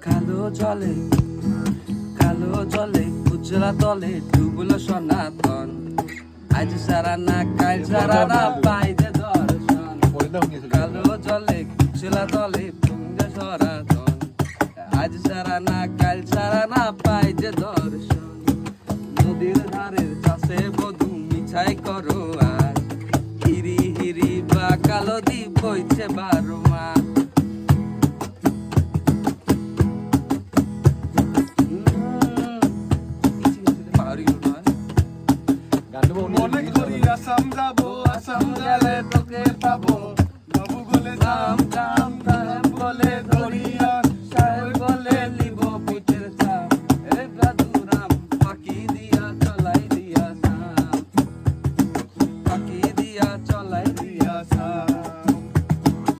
কালো জলে কালো জলে উজলা তলে ডুবলো সনাতন আজ সারা না কাল সারা না পাই যে দর্শন কালো জলে উজলা তলে পুঞ্জ সনাতন আজ সারা না কাল সারা না পাই যে দর্শন নদীর ধারের চাষে বধু মিছাই করো আর হিরি হিরি বা কালো দ্বীপ বইছে 12 মাস মনে করি আসাম যাবো, আসাম গেলে তোকে পাবো, বাবু বলে নাম